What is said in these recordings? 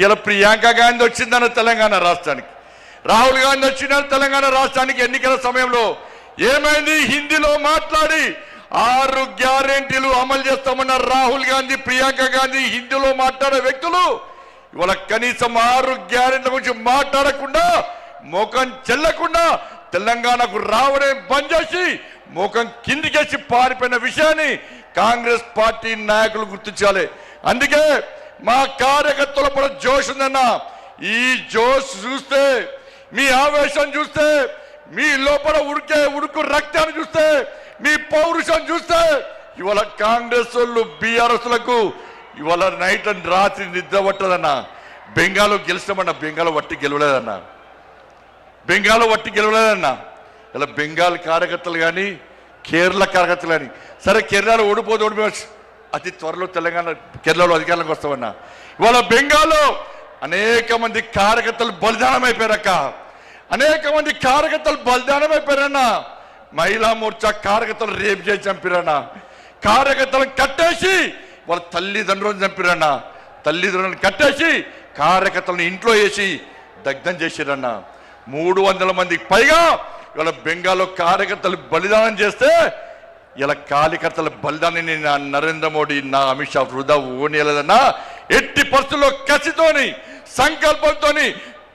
ఇలా ప్రియాంక గాంధీ వచ్చిందన్న తెలంగాణ రాష్ట్రానికి, రాహుల్ గాంధీ వచ్చిందని తెలంగాణ రాష్ట్రానికి ఎన్నికల సమయంలో ఏమైంది? హిందీలో మాట్లాడి 6 గ్యారెంటీలు అమలు చేస్తామన్న రాహుల్ గాంధీ, ప్రియాంక గాంధీ హిందీలో మాట్లాడే వ్యక్తులు ఇవాళ కనీసం 6 గ్యారెంటీల గురించి మాట్లాడకుండా, ముఖం చెల్లకుండా తెలంగాణకు రావడం బంద్ చేసి ముఖం కిందికేసి పారిపోయిన విషయాన్ని కాంగ్రెస్ పార్టీ నాయకులు గుర్తించాలి. అందుకే మా కార్యకర్తల పట్ల జోష్ ఉందన్న. ఈ జోష్ చూస్తే, మీ ఆవేశం చూస్తే, మీ లోపల ఉడుకు రక్తాన్ని చూస్తే, మీ పౌరుషం చూస్తే ఇవాళ కాంగ్రెస్ వాళ్ళు బీఆర్ఎస్లకు ఇవాళ నైట్ అండ్ రాత్రి నిద్ర పట్టదన్న. బెంగాల్లో గెలిస్తామన్న, బెంగాల్ వట్టి గెలవలేదన్న, బెంగాల్ వట్టి గెలవలేదన్న. ఇలా బెంగాల్ కార్యకర్తలు కానీ, కేరళ కార్యకర్తలు కానీ, సరే కేరళలో ఓడిపోవచ్చు, అతి త్వరలో కేరళలో అధికారంలోకి వస్తామన్నా. ఇవాళ బెంగాల్లో అనేక మంది కార్యకర్తలు బలిదానం అయిపోయారక్క, అనేక మంది కార్యకర్తలు బలిదానం అయిపోయారన్నా. మహిళా మోర్చా కార్యకర్తలు రేపు చేసి చంపిరన్నా, కార్యకర్తలను కట్టేసి వాళ్ళ తల్లిదండ్రులను చంపిరన్నా, తల్లిదండ్రులను కట్టేసి కార్యకర్తలను ఇంట్లో వేసి దగ్ధం చేసిరన్నా. 300 మందికి పైగా ఇవాళ బెంగాల్లో కార్యకర్తలు బలిదానం చేస్తే ఇలా కార్యకర్తల బలిదానాన్ని నా నరేంద్ర మోడీ, నా అమిత్ షా వృధా ఓనేలేదన్నా. ఎట్టి పరిస్థితుల్లో కసితోని, సంకల్పంతోని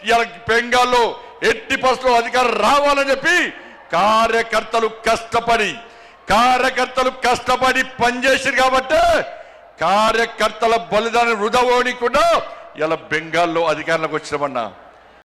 ఇలా బెంగాల్లో ఎట్టి పరిస్థితుల్లో అధికారం రావాలని చెప్పి కార్యకర్తలు కష్టపడి పనిచేసారు. కాబట్టి కార్యకర్తల బలిదానం వృధా ఓనికుండా ఇలా బెంగాల్లో అధికారంలోకి వచ్చినామన్నా.